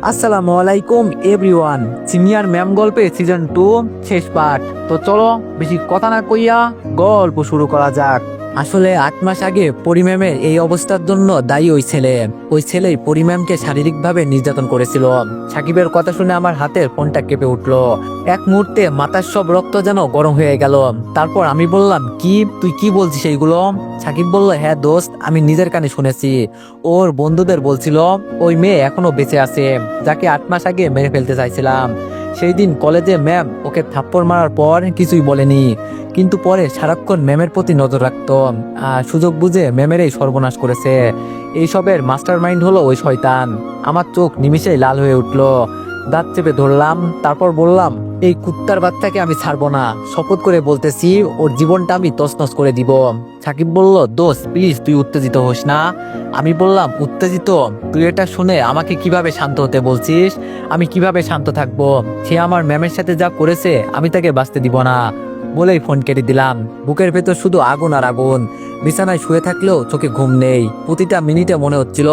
আসসালামু আলাইকুম everyone. Senior ma'am গল্পে সিজন 2 শেষ পার্ট। তো চলো বেশি কথা না কইয়া গল্প শুরু করা যাক। আসলে 8 মাস আগে পরি ম্যামের এই অবস্থার জন্য দায়ী ওই ছেলেই পরি ম্যামকে শারীরিকভাবে নির্যাতন করেছিল। সাকিবের কথা শুনে আমার হাতের ফোনটা কেঁপে উঠলো। এক মুহূর্তে মাথার সব রক্ত যেন গরম হয়ে গেল। তারপর আমি বললাম, কি তুই কি বলছিস এইগুলো? সাকিব বলল, হ্যাঁ দোস্ত, আমি নিজের কানে শুনেছি। ওর বন্ধুদের বলছিল ওই মেয়ে এখনো বেঁচে আছে, যাকে 8 মাস আগে মেরে ফেলতে চাইছিলাম। সেই দিন কলেজে ম্যাম ওকে থাপ্পড় মারার পর কিছুই বলেনি, কিন্তু পরে সারাক্ষণ ম্যামের প্রতি নজর রাখতো। আর সুযোগ বুঝে ম্যামের এই সর্বনাশ করেছে। এইসবের মাস্টার মাইন্ড হলো ওই শয়তান। আমার চোখ নিমিষেই লাল হয়ে উঠলো। দাঁত চেপে ধরলাম, তারপর বললাম, এই কুত্তার বাচ্চাকে আমি ছাড়বো না। শপথ করে বলতেছি, ওর জীবনটা আমি তছনছ করে দিব। সাকিব বলল, দোস্ত প্লিজ তুই উত্তেজিত হোস না। আমি বললাম, উত্তেজিত? তুই এটা শুনে আমাকে কিভাবে শান্ত হতে বলছিস? আমি কিভাবে শান্ত থাকবো? সে আমার ম্যামের সাথে যা করেছে আমি তাকে বাঁচতে দিব না বলেই ফোন কেটে দিলাম। বুকের ভেতর শুধু আগুন আর আগুন। বিছানায় শুয়ে থাকলেও চোখে ঘুম নেই। প্রতিটা মিনিটে মনে হচ্ছিল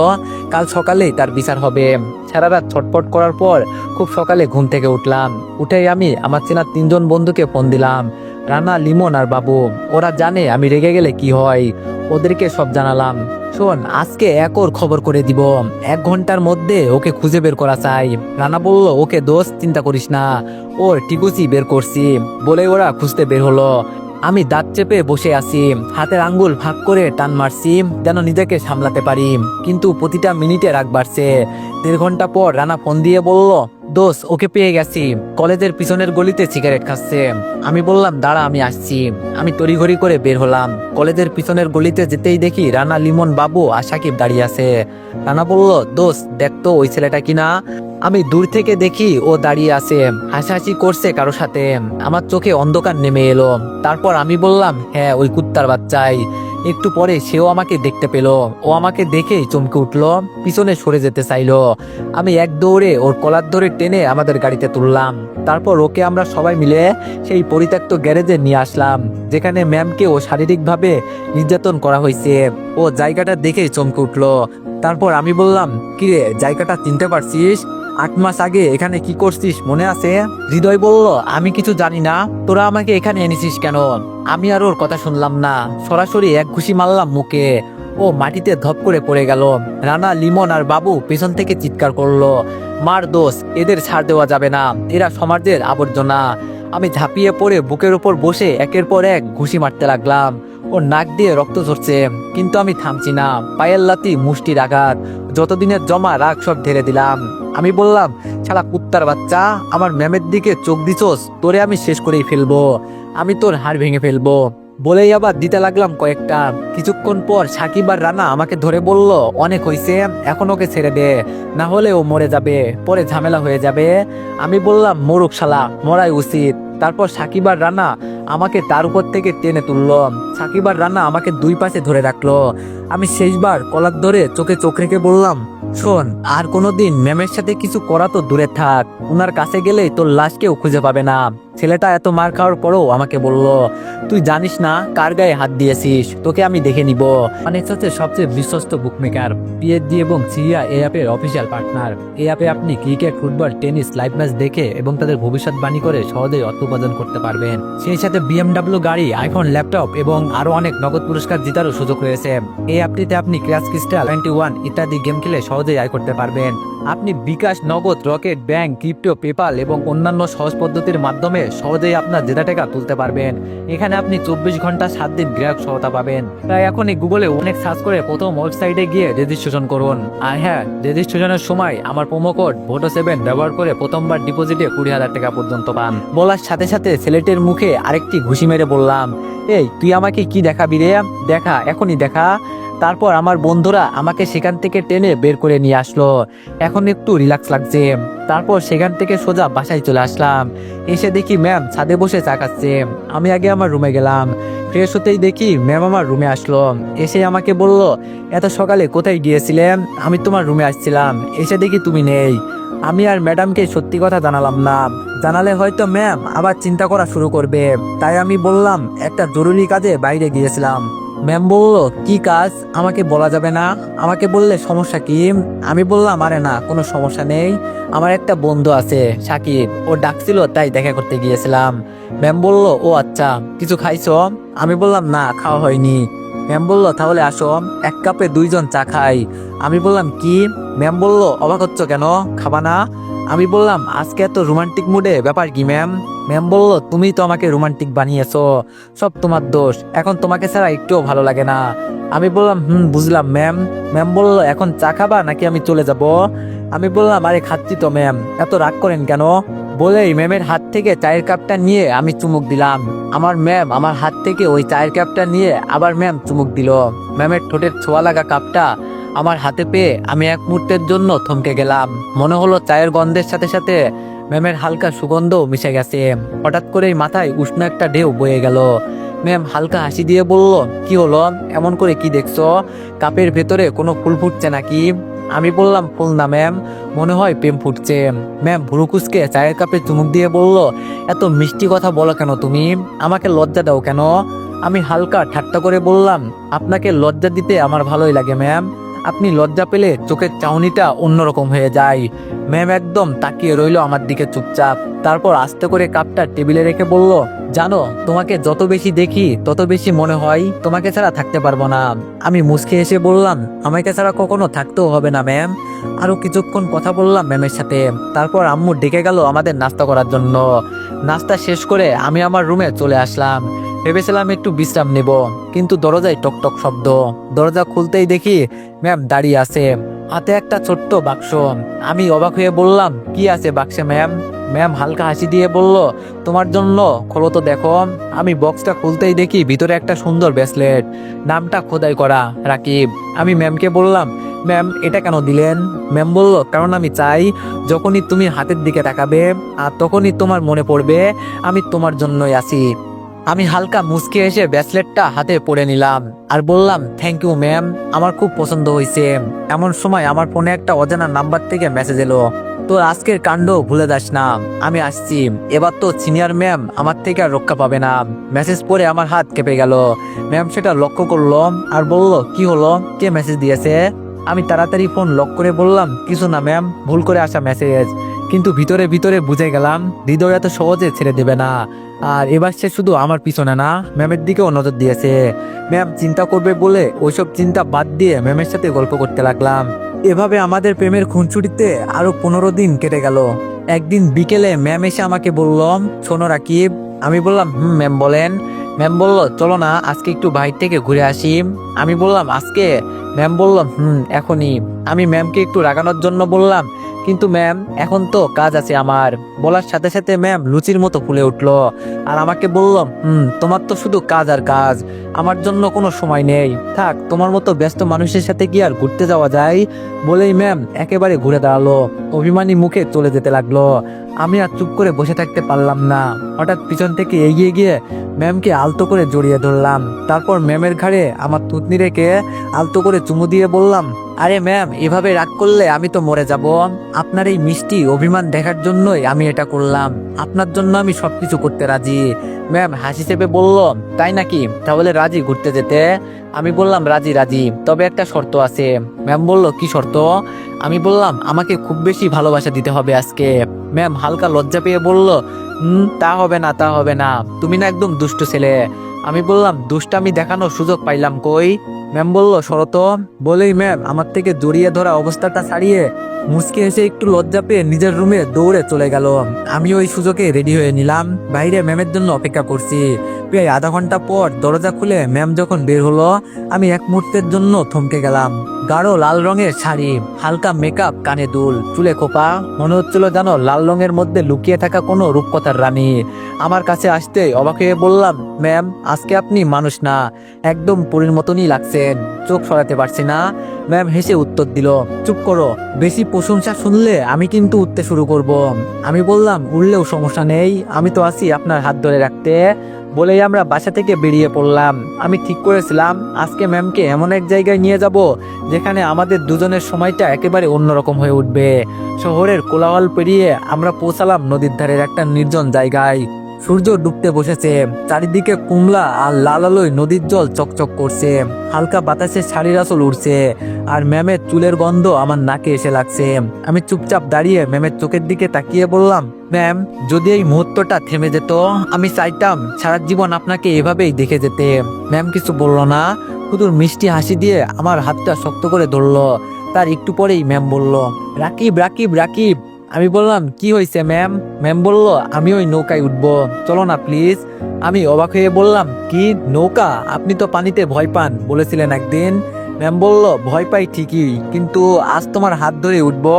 কাল সকালেই তার বিচার হবে। সারা রাত ছটফট করার পর খুব সকালে ঘুম থেকে উঠলাম। উঠেই আমি আমার চেনা 3জন বন্ধুকে ফোন দিলাম, রানা, লিমন আর বাবু। ওরা জানে আমি রেগে গেলে কি হয়। ওদেরকে সব জানালাম, শোন, আজকে ওর খবর করে দিব। 1 ঘন্টার মধ্যে ওকে খুঁজে বের করা চাই। রানা বলল, ওকে দোস্ত, চিন্তা করিস না, ওর টিকুচি বের করছি বলে ওরা খুঁজতে বের হলো। আমি দাঁত চেপে বসে আছি, হাতের আঙ্গুল ভাগ করে টান মারছি যেন নিজেকে সামলাতে পারি, কিন্তু প্রতিটা মিনিটে রাগ বাড়ছে। 1.5 ঘন্টা পর রানা ফোন দিয়ে বলল, দোস্ত ওকে পেয়ে গেছি, কলেজের পিছনের গলিতে সিগারেট খাচ্ছে। আমি বললাম, দাঁড়া আমি আসছি। আমি তড়িঘড়ি করে বের হলাম। কলেজের পিছনের গলিতে যেতেই দেখি রানা, লিমন, বাবু আর সাকিব দাঁড়িয়ে আছে। রানা বলল, দোস্ত দেখতো ওই ছেলেটা কিনা। আমি দূর থেকে দেখি ও দাঁড়িয়ে আছে, হাসাহাসি করছে কারো সাথে। আমার চোখে অন্ধকার নেমে এলো। তারপর আমি বললাম, হ্যাঁ ওই কুত্তার বাচ্চাই। একটু পরে সেও আমাকে দেখতে পেল। ও আমাকে দেখেই চমকে উঠলো, পিছনে সরে যেতে চাইলো। আমি এক দৌড়ে ওর কলার ধরে টেনে আমাদের গাড়িতে তুললাম। তারপর ওকে আমরা সবাই মিলে সেই পরিত্যক্ত গ্যারেজে নিয়ে আসলাম, যেখানে ম্যামকে ও শারীরিকভাবে নির্যাতন করা হয়েছে। ও জায়গাটা দেখেই চমকে উঠলো। তারপর আমি বললাম, কিরে জায়গাটা চিনতে পারছিস? 8 মাস আগে এখানে কি করছিস মনে আছে? হৃদয় বলল, আমি কিছু জানি না, তোরা আমাকে এখানে এনেছিস কেন? আমি আর ওর কথা শুনলাম না, সরাসরি এক ঘুষি মারলাম মুখে। ও মাটিতে ধপ করে পড়ে গেল। রানা, লিমন আর বাবু পেছন থেকে চিৎকার করলো, মার দোষ, এদের ছাড় দেওয়া যাবে না, এরা সমাজের আবর্জনা। আমি ঝাঁপিয়ে পড়ে বুকের উপর বসে একের পর এক ঘুষি মারতে লাগলাম। ওর নাক দিয়ে রক্ত ঝরছে, কিন্তু আমি থামছি না। পায়ের লাথি, মুষ্টির আঘাত, যতদিনের জমা রাগ সব ঢেলে দিলাম। আমি বললাম, শালা কুত্তার বাচ্চা, আমার ম্যামের দিকে চোখ দিছোস, তোরে আমি শেষ করেই ফেলবো, আমি তোর হাড় ভেঙে ফেলবো বলেই আবার দিতে লাগলাম কয়েকটা। কিছুক্ষণ পর সাকিব আর রানা আমাকে ধরে বলল, অনেক হয়েছে, এখন ওকে ছেড়ে দে, না হলে ও মরে যাবে, পরে ঝামেলা হয়ে যাবে। আমি বললাম, মরুক শালা, মরাই উচিত। তারপর সাকিব আর রানা আমাকে তার উপর থেকে টেনে তুললো। সাকিব আর রানা আমাকে 2 পাশে ধরে রাখলো। আমি শেষবার কলার ধরে চোখে চোখ রেখে বললাম, শোন, আর কোনোদিন ম্যামের সাথে কিছু করা তো দূরে থাক, উনার কাছে গেলেই তোর লাশ কেউ খুঁজে পাবে না। ছেলেটা এত মার খাওয়ার পরও আমাকে বলল, তুই জানিস না কার গায়ে হাত দিয়েছিস, তোকে আমি দেখে নিব। অনেক হচ্ছে সবচেয়ে বিশ্বস্ত বুকমেকার, পিএসজি এবং সিরিয়া এই অ্যাপের অফিসিয়াল পার্টনার। এই অ্যাপে আপনি cricket, football, tennis live match দেখে এবং তাদের ভবিষ্যৎবাণী করে সহজেই অর্থ উপার্জন করতে পারবেন। সেই সাথে বিএমডব্লিউ গাড়ি, আইফোন, ল্যাপটপ এবং আরো অনেক নগদ পুরস্কার জেতারও সুযোগ রয়েছে। এই অ্যাপটিতে আপনি ক্র্যাশ ক্রিস্টাল 21 ইত্যাদি গেম খেলে সহজেই আয় করতে পারবেন। আপনি বিকাশ, নগদ, রকেট, ব্যাংক, ক্রিপ্টো, পেপাল এবং অন্যান্য সহজ পদ্ধতির মাধ্যমে সহজেই আপনার জেতা টাকা তুলতে পারবেন। এখানে আপনি 24 ঘন্টা 7 দিন গ্রাহক সহায়তা পাবেন। তাই এখনই গুগলে অনেক সার্চ করে প্রথম ওয়েবসাইটে গিয়ে রেজিস্ট্রেশন করুন। আর হ্যাঁ, রেজিস্ট্রেশনের সময় আমার প্রোমো কোড VOTO7 ব্যবহার করে প্রথমবার ডিপোজিটে 20,000 টাকা পর্যন্ত পান। বলার সাথে সাথে ছেলেটির মুখে আরেকটি ঘুষি মেরে বললাম, এই তুই আমাকে কি দেখাবি রে? দেখা, এখনই দেখা। তারপর আমার বন্ধুরা আমাকে সেখান থেকে টেনে বের করে নিয়ে আসলো। এখন একটু রিল্যাক্স লাগছে। তারপর সেখান থেকে সোজা বাসায় চলে আসলাম। এসে দেখি ম্যাম ছাদে বসে চা খাচ্ছে। আমি আগে আমার রুমে গেলাম। ফ্রেশ হতেই দেখি ম্যাম আমার রুমে আসলো। এসে আমাকে বলল, এত সকালে কোথায় গিয়েছিলেন? আমি তোমার রুমে আসছিলাম, এসে দেখি তুমি নেই। আমি আর ম্যাডামকে সত্যি কথা জানালাম না, জানালে হয়তো ম্যাম আবার চিন্তা করা শুরু করবে। তাই আমি বললাম, একটা জরুরি কাজে বাইরে গিয়েছিলাম। ম্যাম বলল, কি কাজ আমাকে বলা যাবে না? আমাকে বললে সমস্যা কি? আমি বললাম, আরে না, কোনো সমস্যা নেই, আমার একটা বন্ধু আছে সাকিব, ও ডাকছিল তাই দেখা করতে গিয়েছিলাম। ম্যাম বলল, ও আচ্ছা, কিছু খাইছো? আমি বললাম, না, খাওয়া হয়নি। ম্যাম বলল, তাহলে আসো, এক কাপে দুইজন চা খাই। আমি বললাম, কি? ম্যাম বলল, অবাক হচ্ছ কেন, খাবা না? আমি বললাম, আজকে এত রোমান্টিক মুডে, ব্যাপার কি ম্যাম? ম্যাম বলল, তুমি তো আমাকে রোমান্টিক বানিয়েছো, সব তোমার দোষ, এখন তোমাকে ছাড়া একটুও ভালো লাগে না। আমি বললাম, বুঝলাম ম্যাম। ম্যাম বলল, এখন চা খাবা নাকি আমি চলে যাব? আমি বললাম, আরে খাচ্ছি তো ম্যাম, এত রাগ করেন কেন? বলেই ম্যামের হাত থেকে চায়ের কাপটা নিয়ে আমি চুমুক দিলাম। আমার ম্যাম আমার হাত থেকে ওই চায়ের কাপটা নিয়ে আবার ম্যাম চুমুক দিল। ম্যামের ঠোঁটের ছোঁয়া লাগা কাপটা আমার হাতে পেয়ে আমি এক মুহূর্তের জন্য থমকে গেলাম। মনে হলো চায়ের গন্ধের সাথে সাথে ম্যামের হালকা সুগন্ধও মিশে গেছে। হঠাৎ করেই মাথায় উষ্ণ একটা ঢেউ বয়ে গেল। ম্যাম হালকা হাসি দিয়ে বলল, কি হলো, এমন করে কি দেখছো? কাপের ভেতরে কোনো ফুল ফুটছে নাকি? আমি বললাম, ফুল না ম্যাম, মনে হয় প্রেম ফুটছে। ম্যাম ভুরু কুঁচকে চায়ের কাপে চুমুক দিয়ে বলল, এত মিষ্টি কথা বলো কেন তুমি? আমাকে লজ্জা দাও কেন? আমি হালকা ঠাট্টা করে বললাম, আপনাকে লজ্জা দিতে আমার ভালোই লাগে ম্যাম, আপনি লজ্জা পেলে চোখের চাউনিটা অন্যরকম হয়ে যায়। ম্যাম একদম তাকিয়ে রইল আমার দিকে চুপচাপ, তারপর আস্তে করে কাপটা টেবিলে রেখে বলল, জানো, তোমাকে যত বেশি দেখি তত বেশি মনে হয় তোমাকে ছাড়া থাকতে পারবো না। আমি মুচকি এসে বললাম, আমাকে ছাড়া কখনো থাকতেও হবে না ম্যাম। আরো কিছুক্ষণ কথা বললাম ম্যামের সাথে, তারপর আম্মু ডেকে গেল আমাদের নাস্তা করার জন্য। নাস্তা শেষ করে আমি আমার রুমে চলে আসলাম। ভেবেছিলাম একটু বিশ্রাম নেব, কিন্তু দরজায় টকটক শব্দ। দরজা খুলতেই দেখি ম্যাম দাঁড়িয়ে আছে, হাতে একটা ছোট্ট বাক্স। আমি অবাক হয়ে বললাম, কি আছে বাক্সে ম্যাম? ম্যাম হালকা হাসি দিয়ে বলল, তোমার জন্য, খোলো তো দেখো। আমি বক্সটা খুলতেই দেখি ভিতরে একটা সুন্দর ব্রেসলেট, নামটা খোদাই করা, রাকিব। আমি ম্যামকে বললাম, ম্যাম এটা কেন দিলেন? ম্যাম বলল, কারণ আমি চাই যখনই তুমি হাতের দিকে তাকাবে আর তখনই তোমার মনে পড়বে আমি তোমার জন্যই আছি। আমি হালকা মুচকে এসে ব্রেসলেটটা হাতে পরে নিলাম আর বললাম, থ্যাংক ইউ ম্যাম, আমার খুব পছন্দ হয়েছে। এমন সময় আমার ফোনে একটা অজানা নাম্বার থেকে মেসেজ এলো, তোর আজকের কাণ্ড ভুলে যাস না, আমি আসছি, এবার তো সিনিয়র ম্যাম আমার থেকে আর রক্ষা পাবে না। মেসেজ পড়ে আমার হাত কেঁপে গেল। ম্যাম সেটা লক্ষ্য করলো আর বলল, কি হলো, কে মেসেজ দিয়েছে? আমি তাড়াতাড়ি ফোন লক করে বললাম, কিছু না ম্যাম, ভুল করে আসা মেসেজ। কিন্তু ভিতরে ভিতরে বুঝে গেলাম হৃদয় এত সহজে ছেড়ে দেবে না। আর এবার সে শুধু আমার পিছনে না, ম্যামের দিকেও নজর দিয়েছে। ম্যাম চিন্তা করবে বলে ওইসব চিন্তা বাদ দিয়ে ম্যামের সাথে গল্প করতে লাগলাম। এভাবে আমাদের প্রেমের খুনসুটিতে আরো 15 দিন কেটে গেল। একদিন বিকেলে ম্যাম এসে আমাকে বলল, শোনো রাকিব। আমি বললাম, ম্যাম বলেন। ম্যাম বলল, চলো না আজকে একটু বাইরে থেকে ঘুরে আসি। আমি বললাম, আজকে? ম্যাম বলল, এখনই। আমি ম্যামকে একটু রাগানোর জন্য বললাম, কিন্তু ম্যাম এখন তো কাজ আছে আমার। বলার সাথে সাথে ম্যাম লুচির মতো ফুলে উঠলো আর আমাকে বলল, তোমার তো শুধু কাজ আর কাজ, আমার জন্য কোনো সময় নেই, থাক, তোমার মতো ব্যস্ত মানুষের সাথে কি আর ঘুরতে যাওয়া যায়? বলেই ম্যাম একেবারে ঘুরে দাঁড়ালো, অভিমানী মুখে চলে যেতে লাগলো। আমি আর চুপ করে বসে থাকতে পারলাম না। হঠাৎ পিছন থেকে এগিয়ে গিয়ে ম্যামকে আলতো করে জড়িয়ে ধরলাম। তারপর ম্যামের ঘাড়ে আমার থুতনি রেখে আলতো করে চুমু দিয়ে বললাম, আরে ম্যাম, এভাবে রাগ করলে আমি তো মরে যাব। আপনার এই মিষ্টি অভিমান দেখার জন্যই আমি এটা করলাম, আপনার জন্য আমি সবকিছু করতে রাজি। ম্যাম হাসি চেপে বলল, তাই নাকি, তাহলে রাজি ঘুরতে যেতে? আমি বললাম, রাজি রাজি, তবে একটা শর্ত আছে। ম্যাম বলল, কি শর্ত? আমি বললাম, আমাকে খুব বেশি ভালোবাসা দিতে হবে আজকে। ম্যাম হালকা লজ্জা পেয়ে বলল, তা হবে না, তা হবে না, তুমি না একদম দুষ্ট ছেলে। আমি বললাম, দুষ্টামি দেখানোর সুযোগ পাইলাম কই? ম্যাম বলল, শরত। বলেই ম্যাম আমার থেকে জড়িয়ে ধরা অবস্থাটা ছাড়িয়ে মুচকে এসে একটু লজ্জা পেয়ে নিজের রুমে দৌড়ে চলে গেল। আমি ওই সুযোগে রেডি হয়ে নিলাম, বাইরে ম্যামের জন্য অপেক্ষা করছি। প্রায় আধা ঘন্টা পর দরজা খুলে ম্যাম যখন বের হলো, আমি এক মুহূর্তের জন্য থমকে গেলাম। গাঢ় লাল রঙের শাড়ি, হালকা মেকআপ, কানে দুল, চুলে খোপা, মনে হচ্ছিল জানো লাল রঙের মধ্যে লুকিয়ে থাকা কোনো রূপকথার রানী। আমার কাছে আসতে অবাক হয়ে বললাম, ম্যাম আজকে আপনি মানুষ না, একদম পরীর মতনই লাগছেন, চোখ সরাতে পারছি না। ম্যাম হেসে উত্তর দিল, চুপ করো, বেশি প্রশংসা শুনলে আমি কিন্তু উঠতে শুরু করব। আমি বললাম, উঠলেও সমস্যা নেই, আমি তো আছি আপনার হাত ধরে রাখতে। বলেই আমরা বাসা থেকে বেরিয়ে পড়লাম। আমি ঠিক করেছিলাম আজকে ম্যামকে এমন এক জায়গায় নিয়ে যাব যেখানে আমাদের দুজনের সময়টা একেবারে অন্যরকম হয়ে উঠবে। শহরের কোলাহল পেরিয়ে আমরা পৌঁছালাম নদীর ধারের একটা নির্জন জায়গায়। সূর্য ডুবতে বসেছে, চারিদিকে কুমলা আর লাল আলোয় নদীর জল চকচক করছে। হালকা বাতাসে শাড়ির আঁচল উড়ছে, আর ম্যামের চুলের গন্ধ আমার নাকে এসে লাগছে। আমি চুপচাপ দাঁড়িয়ে ম্যামের চোখের দিকে তাকিয়ে বললাম, ম্যাম, যদি এই মুহূর্তটা থেমে যেত, আমি চাইতাম সারা জীবন আপনাকে এভাবেই দেখে যেতে। ম্যাম কিছু বলল না, শুধু মিষ্টি হাসি দিয়ে আমার হাতটা শক্ত করে ধরলো। তার একটু পরেই ম্যাম বলল, রাকিব রাকিব রাকিব। আমি বললাম, কি হয়েছে ম্যাম? ম্যাম বলল, আমি ওই নৌকায় উঠবো, চলো না প্লিজ। আমি অবাক হয়ে বললাম, কি নৌকা? আপনি তো পানিতে ভয় পান বলেছিলেন একদিন। ম্যাম বলল, ভয় পাই ঠিকই, কিন্তু আজ তোমার হাত ধরে উঠবো,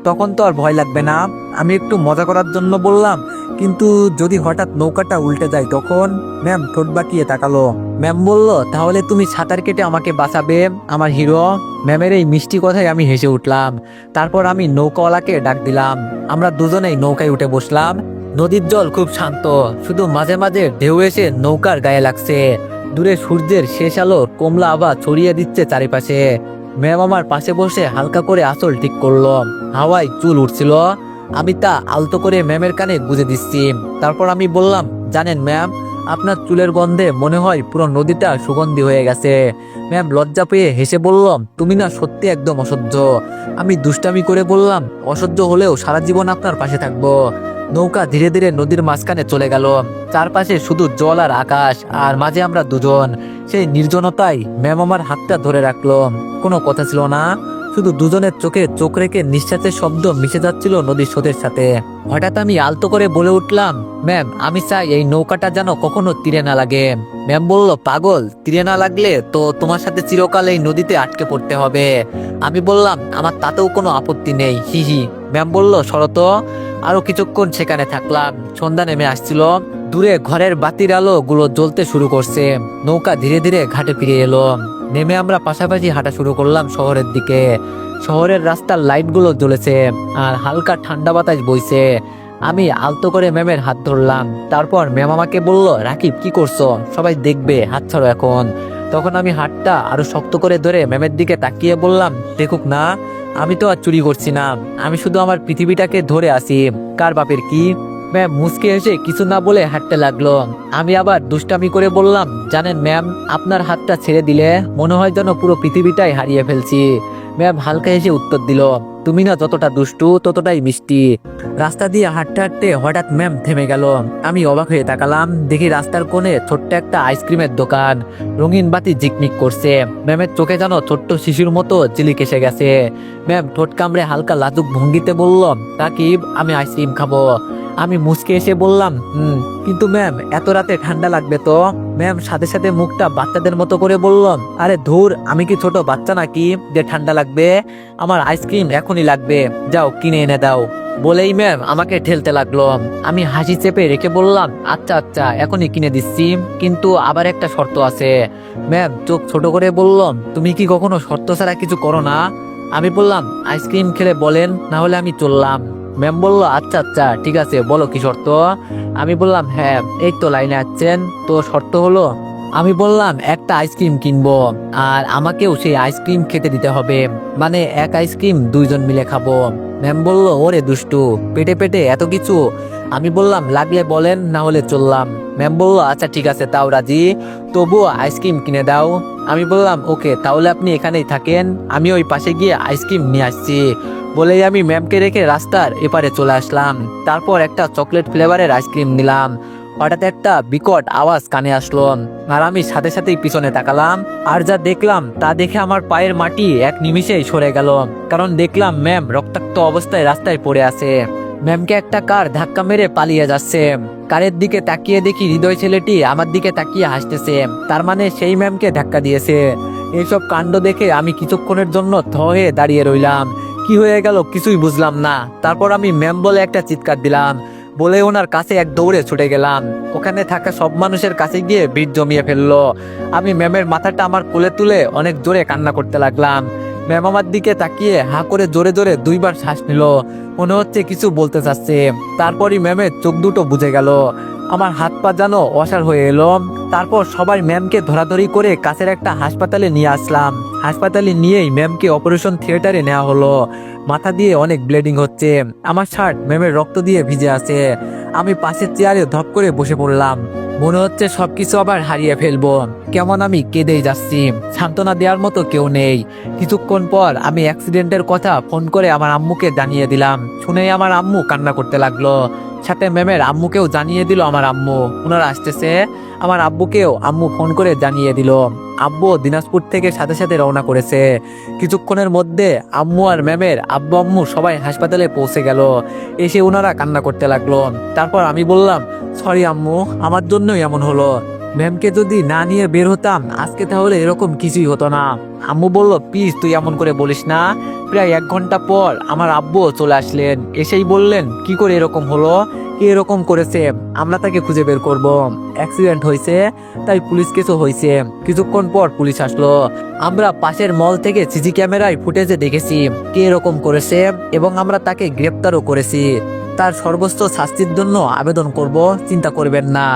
তখন তো আর ভয় লাগবে না। আমি একটু মজা করার জন্য বললাম, কিন্তু যদি হঠাৎ নৌকাটা উল্টে যায় তখন? ম্যাম ঠোঁট বাঁকিয়ে তাকালো। ম্যাম বলল, তাহলে তুমি সাঁতার কেটে আমাকে বাঁচাবে, আমার হিরো। ম্যামের এই মিষ্টি কথায় আমি হেসে উঠলাম। তারপর আমি নৌকাওয়ালাকে ডাক দিলাম। আমরা দুজনেই নৌকায় উঠে বসলাম। নদীর জল খুব শান্ত, শুধু মাঝে মাঝে ঢেউ এসে নৌকার গায়ে লাগছে। দূরে সূর্যের শেষ আলো কমলা আভা ছড়িয়ে দিচ্ছে চারিপাশে। ম্যাম আমার পাশে বসে হালকা করে আঁচল ঠিক করলো। হাওয়ায় চুল উঠছিল, আমি তা আলতো করে ম্যামের কানে গুঁজে দিচ্ছি। তারপর আমি বললাম, জানেন ম্যাম, আপনার চুলের গন্ধে মনে হয় পুরো নদীটা সুগন্ধি হয়ে গেছে। ম্যাম লজ্জা পেয়ে হেসে বলল, তুমি না সত্যি একদম অসহ্য। আমি দুষ্টামি করে বললাম, অসহ্য হলেও সারা জীবন আপনার পাশে থাকবো। নৌকা ধীরে ধীরে নদীর মাঝখানে চলে গেল। চারপাশে শুধু জল আর আকাশ, আর মাঝে আমরা দুজন। সেই নির্জনতায় ম্যাম আমার হাতটা ধরে রাখলো। কোনো কথা ছিল না, শুধু দুজনের চোখে চোখ রেখে নিঃশ্বাসের শব্দ মিশে যাচ্ছিল নদীর স্রোতের সাথে। হঠাৎ আমি আলতো করে বলে উঠলাম, ম্যাম, আমি চাই এই নৌকাটা যেন কখনো তীরে না লাগে। ম্যাম বলল, পাগল, তীরে না লাগলে তো তোমার সাথে চিরকাল এই নদীতে আটকে পড়তে হবে। আমি বললাম, আমার তাতেও কোনো আপত্তি নেই, হি হি। ম্যাম বলল, শরত। আরো কিছুক্ষণ সেখানে থাকলাম। সন্ধ্যা নেমে আসছিল, দূরে ঘরের বাতির আলো গুলো জ্বলতে শুরু করছে। নৌকা ধীরে ধীরে ঘাটে ফিরে এলো। নেমে আমরা পাশাপাশি হাঁটা শুরু করলাম শহরের দিকে। শহরের রাস্তার লাইটগুলো জ্বলেছে, আর হালকা ঠান্ডা বাতাস বইছে। আমি আলতো করে ম্যামের হাত ধরলাম। তারপর ম্যাম আমাকে বলল, রাকিব, কি করছো? সবাই দেখবে, হাত ছাড়ো এখন। তখন আমি হাতটা আরো শক্ত করে ধরে ম্যামের দিকে তাকিয়ে বললাম, দেখুক না, আমি তো আর চুরি করছি না, আমি শুধু আমার পৃথিবীটাকে ধরে আছি। কার বাপের কি? ম্যাম মুচকে এসে কিছু না বলে হাঁটতে লাগলো। আমি আবার দুষ্টামি করে বললাম, জানেন ম্যাম, আপনার হাতটা ছেড়ে দিলে মনে হয় যেন পুরো পৃথিবীটাই হারিয়ে ফেলছি। ম্যাম হালকা হেসে উত্তর দিল, তুমি না যতটা দুষ্টু ততটাই মিষ্টি। রাস্তা দিয়ে হাঁটতে হাঁটতে হঠাৎ ম্যাম থেমে গেল। আমি অবাক হয়ে তাকালাম, দেখি রাস্তার কোণে ছোট্ট একটা আইসক্রিমের দোকান। রঙিন বাতি ঝিকমিক করছে। ম্যামের চোখে যেন ছোট্ট শিশুর মতো চিলিক এসে গেছে। ম্যাম ঠোঁট কামড়ে হালকা লাজুক ভঙ্গিতে বলল, রাকিব, আমি আইসক্রিম খাবো। আমি মুচকে এসে বললাম, কিন্তু ম্যাম, এত রাতে ঠান্ডা লাগবে তো। ম্যাম সাথে সাথে মুখটা বাচ্চাদের মতো করে বলল, আরে ধুর, আমি কি ছোট বাচ্চা নাকি যে ঠান্ডা লাগবে? আমার আইসক্রিম এখনই লাগবে, যাও কিনে এনে দাও। বলেই ম্যাম আমাকে ঠেলতে লাগলো। আমি হাসি চেপে রেখে বললাম, আচ্ছা আচ্ছা, এখনই কিনে দিচ্ছি, কিন্তু আবার একটা শর্ত আছে। ম্যাম চোখ ছোট করে বলল, তুমি কি কখনো শর্ত ছাড়া কিছু করো না? আমি বললাম, আইসক্রিম খেলে বলেন, না হলে আমি চললাম। ম্যাম বলল, আচ্ছা আচ্ছা, ঠিক আছে, বলো কি শর্ত? আমি বললাম, হ্যাঁ, এই তো লাইনে আছেন, তো শর্ত হলো, আমি বললাম, একটা আইসক্রিম কিনবো, আর আমাকেও সেই আইসক্রিম খেতে দিতে হবে, মানে এক আইসক্রিম দুইজন মিলে খাবো। ম্যাম বলল, ওরে দুষ্টু, পেটে পেটে এত কিছু? আমি বললাম, লাগলে বলেন, না হলে চললাম। ম্যাম বলল, আচ্ছা ঠিক আছে, তাও রাজি, তবুও আইসক্রিম কিনে দাও। আমি বললাম, ওকে, তাহলে আপনি এখানেই থাকেন, আমি ওই পাশে গিয়ে আইসক্রিম নিয়ে আসছি। বলেই আমি ম্যামকে রেখে রাস্তার এপারে চলে আসলাম। তারপর একটা চকলেট ফ্লেভারের আইসক্রিম নিলাম। হঠাৎ একটা বিকট আওয়াজ কানে আসলো, আর আমি সাথে সাথেই পিছনে তাকালাম। আর যা দেখলাম তা দেখে আমার পায়ের মাটি এক নিমিষেই সরে গেল, কারণ দেখলাম ম্যাম রক্তাক্ত অবস্থায় রাস্তায় পড়ে আছে। ম্যামকে একটা কার ধাক্কা মেরে পালিয়ে যাচ্ছে। কারের দিকে তাকিয়ে দেখি হৃদয় ছেলেটি আমার দিকে তাকিয়ে হাসতেছে, তার মানে সেই ম্যামকে ধাক্কা দিয়েছে। এইসব কাণ্ড দেখে আমি কিছুক্ষণের জন্য থ হয়ে দাঁড়িয়ে রইলাম। কি হয়ে গেল কিছুই বুঝলাম না। তারপর আমি ম্যাম বলে একটা চিৎকার দিলাম, বলে ওনার কাছে এক দৌড়ে ছুটে গেলাম। ওখানে থাকা সব মানুষের কাছে গিয়ে ভিড় জমিয়ে ফেললো। আমি ম্যামের মাথাটা আমার কোলে তুলে অনেক জোরে কান্না করতে লাগলাম। ম্যাম আমার দিকে তাকিয়ে হা করে জোরে জোরে দুইবার শ্বাস নিল, মনে হচ্ছে কিছু বলতে চাচ্ছে। তারপরই ম্যামের চোখ দুটো বুঝে গেল। আমার হাত পা যেন অসাড় হয়ে এলো। তারপর সবাই ম্যামকে ধরাধরি করে কাছের একটা হাসপাতালে নিয়ে আসলাম। হাসপাতালে নিয়েই ম্যামকে অপারেশন থিয়েটারে নেওয়া হলো। মাথা দিয়ে অনেক ব্লিডিং হচ্ছে, আমার শার্ট ম্যামের রক্ত দিয়ে ভিজে আছে। আমি পাশের চেয়ারে ধপ করে বসে পড়লাম। মনে হচ্ছে সবকিছু আবার হারিয়ে ফেলবো। কেমন আমি কেঁদেই যাচ্ছি, সান্ত্বনা দেওয়ার মতো কেউ নেই। কিছুক্ষণ পর আমি অ্যাক্সিডেন্টের কথা ফোন করে আমার আম্মুকে জানিয়ে দিলাম। শুনেই আমার আম্মু কান্না করতে লাগলো। সাথে ম্যামের আম্মুকেও জানিয়ে দিল আমার আম্মু ওনারা আসতেছে। আমার আব্বুকেও আম্মু ফোন করে জানিয়ে দিল। আব্বু দিনাজপুর থেকে সাথে সাথে রওনা করেছে। কিছুক্ষণের মধ্যে আম্মু আর ম্যামের আব্বু আম্মু সবাই হাসপাতালে পৌঁছে গেল। এসে ওনারা কান্না করতে লাগলো। তারপর আমি বললাম, সরি আম্মু, আমার জন্যই এমন হলো। ম্যামকে যদি না নিয়ে বের হতাম আজকে তাহলে এরকম কিছুই হতো না। আম্মু বলল, প্লিজ তুই এমন করে বলিস না। প্রায় 1 ঘন্টা পর আমার আব্বুও চলে আসলেন। এসেই বললেন, কি করে এরকম হলো, কে এরকম করেছে, আমরা তাকে খুঁজে বের করব। অ্যাক্সিডেন্ট হয়েছে, তাই পুলিশ কেসও হয়েছে। কিছুক্ষণ পর পুলিশ আসলো। আমরা পাশের মল থেকে সিসি ক্যামেরায় ফুটেজে দেখেছি কে এরকম করেছে এবং আমরা তাকে গ্রেপ্তারও করেছি। তার সর্বোচ্চ শাস্তির জন্য আবেদন করব, চিন্তা করবেন না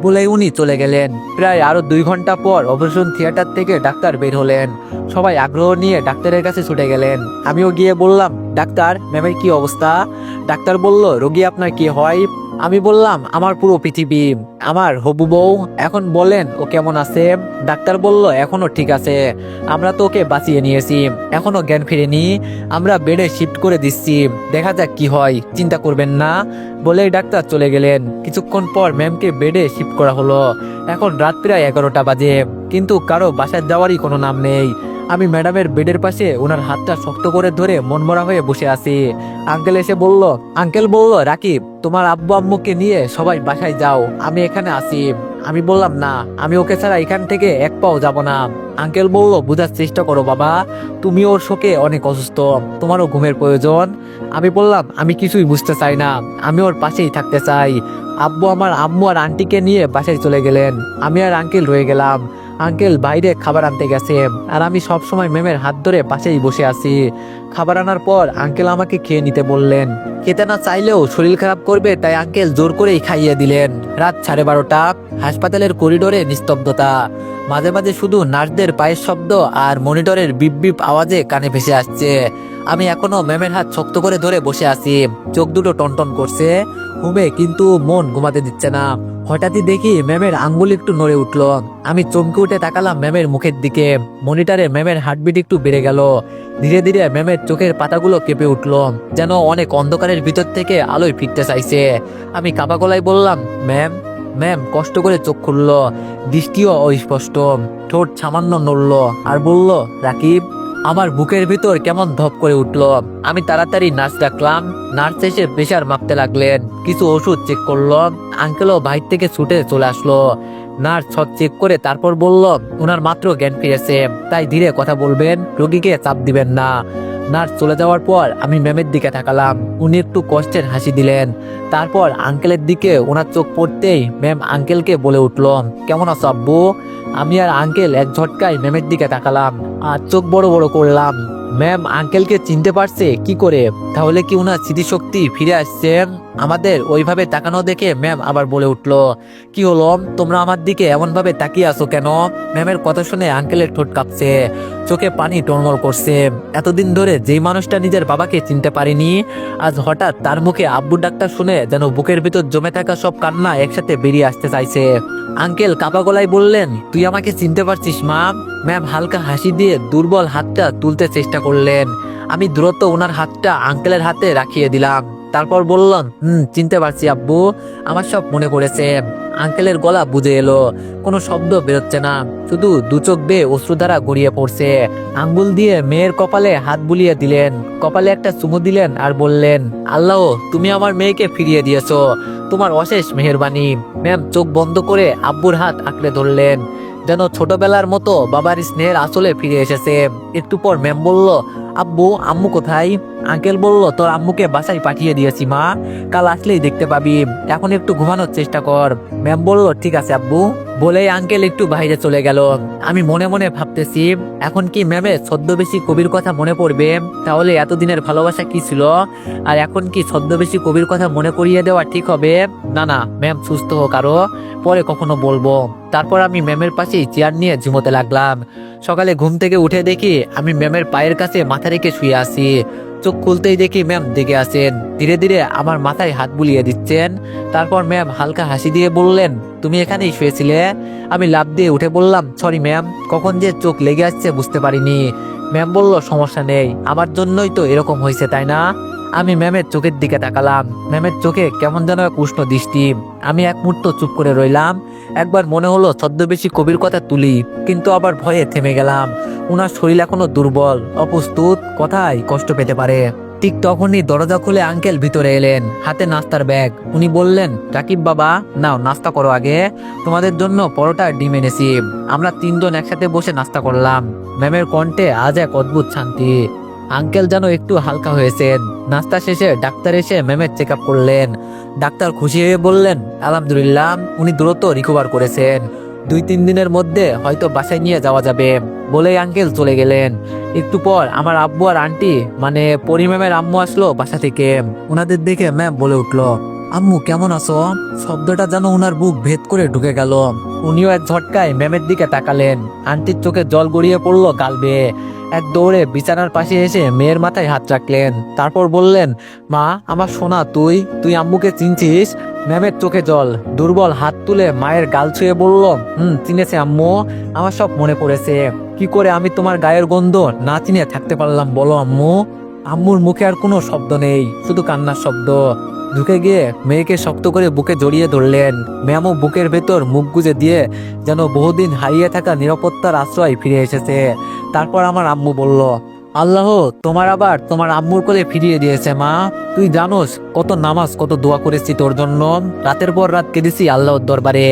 বলে উনি চলে গেলেন। প্রায় আরো 2 ঘন্টা পর অপারেশন থিয়েটার থেকে ডাক্তার বের হলেন। সবাই আগ্রহ নিয়ে ডাক্তারের কাছে ছুটে গেলেন। আমিও গিয়ে বললাম, ডাক্তার, ম্যামের কি অবস্থা? ডাক্তার বলল, রোগী আপনার কি হয়? আমি বললাম, আমার পুরো পৃথিবী, আমার হবু বউ। এখন বলেন ও কেমন আছে? ডাক্তার বলল, এখনো ঠিক আছে, আমরা তো ওকে বাঁচিয়ে নিয়েছি, এখনো জ্ঞান ফিরেনি, আমরা বেডে শিফট করে দিচ্ছি, দেখা যাক কি হয়, চিন্তা করবেন না বলেই ডাক্তার চলে গেলেন। কিছুক্ষণ পর ম্যামকে বেডে শিফট করা হলো। এখন রাত প্রায় 11টা বাজে, কিন্তু কারো বাসায় যাওয়ারই কোনো নাম নেই। আমি ম্যাডামের বেডের পাশে ওনার হাতটা শক্ত করে ধরে মনমরা হয়ে বসে আছি। আঙ্কেল এসে বলল, রাকিব, তোমার আব্বু আম্মুকে নিয়ে সবাই বাসায় যাও, আমি এখানে আছি। আমি বললাম, না, আমি ওকে ছাড়া এখান থেকে এক পাও যাব না। আঙ্কেল বলল, বুঝার চেষ্টা করো বাবা, তুমি ওর শোকে অনেক অসুস্থ, তোমারও ঘুমের প্রয়োজন। আমি বললাম, আমি কিছুই বুঝতে চাই না, আমি ওর পাশেই থাকতে চাই। আব্বু আমার আম্মু আর আন্টিকে নিয়ে বাসায় চলে গেলেন। আমি আর আঙ্কেল রয়ে গেলাম। আঙ্কেল বাইরে খাবার আনতে গেছে আর আমি সব সময় ম্যামের হাত ধরে পাশেই বসে আছি। খাবার আনার পর আঙ্কেল আমাকে খেয়ে নিতে বললেন। খেতে না চাইলেও শরীর খারাপ করবে তাই আঙ্কেল জোর করেই খাইয়ে দিলেন। রাত 12:30। হাসপাতালের করিডোরে নিস্তব্ধতা। মাঝে মাঝে শুধু নার্সদের পায়ের শব্দ আর মনিটরের বিপ বিপ আওয়াজে কানে ভেসে আসছে। আমি এখনো ম্যামের হাত শক্ত করে ধরে বসে আছি। চোখ দুটো টনটন করছে ঘুমে, কিন্তু মন ঘুমাতে দিচ্ছে না। হঠাৎই দেখি ম্যামের আঙ্গুল একটু নড়ে উঠল। আমি চমকে উঠে তাকালাম ম্যামের মুখের দিকে। মনিটরে ম্যামের হার্টবিট একটু বেড়ে গেল। ধীরে ধীরে ম্যামের চোখের পাতাগুলো কেঁপে উঠল, যেন অনেক অন্ধকারের ভিতর থেকে আলোয় ফিরতে চাইছে। আমি কাঁপা গলায় বললাম, ম্যাম। ম্যাম কষ্ট করে চোখ খুলল, দৃষ্টিও অস্পষ্ট, ঠোঁট সামান্য নড়ল আর বলল, রাকিব। আমার বুকের ভিতর কেমন ধপ করে উঠল। আমি তাড়াতাড়ি নার্স ডাকলাম। নার্স এসে প্রেশার মাপতে লাগলেন, কিছু ওষুধ চেক করলো। আঙ্কেলও বাইর থেকে ছুটে চলে আসলো। নার্স সব চেক করে তারপর বলল, ওনার মাত্র জ্ঞান ফিরেছে, তাই ধীরে কথা বলবেন, রোগীকে চাপ দিবেন না। নার্স চলে যাওয়ার পর আমি ম্যামের দিকে তাকালাম। উনি একটু কষ্টের হাসি দিলেন। তারপর আঙ্কেলের দিকে ওনার চোখ পড়তেই ম্যাম আঙ্কেলকে বলে উঠল, কেমন আছো আব্বু? আমি আর আঙ্কেল এক ঝটকায় ম্যামের দিকে তাকালাম আর চোখ বড় বড় করলাম। ম্যাম আঙ্কেলকে চিনতে পারছে কি করে? তাহলে কি ওনার স্মৃতিশক্তি ফিরে আসছে? আমাদের ওইভাবে তাকানো দেখে ম্যাম আবার বলে উঠল, কি হলো, তোমরা আমার দিকে এমন ভাবে তাকিয়ে আছো কেন? ম্যামের কথা শুনে আঙ্কেলের ঠোঁট কাঁপছে, চোখে পানি টলমল করছে। এতদিন ধরে যেই মানুষটা নিজের বাবাকে চিনতে পারেনি, আজ হঠাৎ তার মুখে আব্বু ডাক্তার শুনে যেন বুকের ভিতর জমে থাকা সব কান্না একসাথে বেরিয়ে আসতে চাইছে। আঙ্কেল কাঁপা গলায় বললেন, তুই আমাকে চিনতে পারছিস মা? ম্যাম হালকা হাসি দিয়ে দুর্বল হাতটা তুলতে চেষ্টা করলেন। আমি দ্রুত ওনার হাতটা আঙ্কেলের হাতে রাখিয়ে দিলাম। তারপর বললাম, চিনতে পারছি আব্বু, আমার সব মনে পড়েছে। আঙ্কেলের গলা বুঝে এলো, কোনো শব্দ বেরোচ্ছে না, শুধু দু চোখ বেয়ে অশ্রুধারা গড়িয়ে পড়ছে। আঙ্গুল দিয়ে মেয়ের কপালে হাত বুলিয়ে দিলেন, কপালে একটা চুমু দিলেন আর বললেন, আল্লাহ, তুমি আমার মেয়েকে ফিরিয়ে দিয়েছো, তোমার অশেষ মেহেরবানি। ম্যাম চোখ বন্ধ করে আব্বুর হাত আঁকড়ে ধরলেন, যেন ছোটবেলার মতো বাবার স্নেহের আসলে ফিরে এসেছে। একটু পর ম্যাম বলল, আব্বু আম্মু কোথায়? আঙ্কেল বলল, তোর আম্মুকে বাসায় পাঠিয়ে দিয়েছি মা, কাল আসলেই দেখতে পাবি, এখন একটু ঘুমানোর চেষ্টা কর। ম্যাম বলল, ঠিক আছে আব্বু বলেই আঙ্কেল একটু বাইরে চলে গেল। আমি মনে মনে ভাবতেছি, এখন কি ম্যামের ছদ্মবেশী কবির কথা মনে পড়বে? তাহলে এতদিনের ভালোবাসা কি ছিল? আর এখন কি ছদ্মবেশী কবির কথা মনে করিয়ে দেওয়া ঠিক হবে? না না, ম্যাম সুস্থ হোক, আরো পরে কখনো বলবো। তারপর আমি ম্যামের পাশেই চেয়ার নিয়ে ঝুমোতে লাগলাম। সকালে ঘুম থেকে উঠে দেখি আমি ম্যামের পায়ের কাছে মাথা রেখে শুয়ে আছি। চোখ খুলতেই দেখি ম্যাম দেখে আছেন। ধীরে ধীরে আমার মাথায় হাত বুলিয়ে দিচ্ছেন। তারপর ম্যাম হালকা হাসি দিয়ে বললেন, তুমি এখানেই শুয়েছিলে? আমি লাফ দিয়ে উঠে বললাম, সরি ম্যাম, কখন যে চোখ লেগে আসছে বুঝতে পারিনি। ম্যাম বলল, সমস্যা নেই, আমার জন্যই তো এরকম হয়েছে, তাই না? আমি ম্যামের চোখের দিকে তাকালাম। ম্যামের চোখে কেমন যেন এক উষ্ণ দৃষ্টি। আমি এক মুহূর্ত চুপ করে রইলাম। একবার মনে হলো ছদ্মবেশী কবির কথা তুলি, কিন্তু আবার ভয়ে থেমে গেলাম। উনার শরীর এখনো দুর্বল, অপ্রস্তুত, কথায় কষ্ট পেতে পারে। ঠিক তখনই দরজা খুলে আঙ্কেল ভিতরে এলেন, হাতে নাস্তার ব্যাগ। উনি বললেন, রাকিব বাবা, নাও নাস্তা করো আগে, তোমাদের জন্য পরোটা আর ডিম এনেছি। আমরা তিনজন একসাথে বসে নাস্তা করলাম। ম্যামের কণ্ঠে আজ এক অদ্ভুত শান্তি। আঙ্কেল যেন একটু হালকা হয়েছেন। নাস্তা শেষে ডাক্তার এসে ম্যামের চেক আপ করলেন। ডাক্তার খুশি হয়ে বললেন, আলহামদুলিল্লাহ, উনি দ্রুত রিকভার করেছেন। 2-3 দিনের মধ্যে হয়তো বাসায় নিয়ে যাওয়া যাবে, বলেই আঙ্কেল চলে গেলেন। একটু পর আমার আব্বু আর আন্টি, মানে পরি ম্যামের আম্মু আসলো বাসা থেকে। ওনাদের দেখে ম্যাম বলে উঠলো, আম্মু কেমন আছো? শব্দটা যেন ওনার বুক ভেদ করে ঢুকে গেল। উনিও এক ঝটকায় ম্যামের দিকে তাকালেন। আন্টির চোখে জল গড়িয়ে পড়লো গাল বেয়ে। এক দৌড়ে বিছানার পাশে এসে মেয়ের মাথায় হাত রাখলেন। তারপর বললেন, মা, আমার সোনা, তুই তুই আম্মুকে চিনছিস? ম্যামের চোখে জল। দুর্বল হাত তুলে মায়ের গাল ছুঁয়ে বলল, চিনেছে আম্মু, আমার সব মনে পড়েছে। কি করে আমি তোমার গায়ের গন্ধ না চিনে থাকতে পারলাম বলো আম্মু? আম্মুর মুখে আর কোনো শব্দ নেই, শুধু কান্নার শব্দ। ঢুকে গিয়ে মেয়েকে শক্ত করে বুকে জড়িয়ে ধরলেন। ম্যামও বুকের ভেতর মুখ গুজে দিয়ে যেন বহুদিন হারিয়ে থাকা নিরাপত্তার আশ্রয় ফিরে এসেছে। তারপর আমার আম্মু বলল, আল্লাহ তোমার আবার তোমার আম্মুর কোলে ফিরিয়ে দিয়েছে মা। তুই জানোস কত নামাজ, কত দোয়া করেছি তোর জন্য, রাতের পর রাত কেঁদেছি আল্লাহর দরবারে।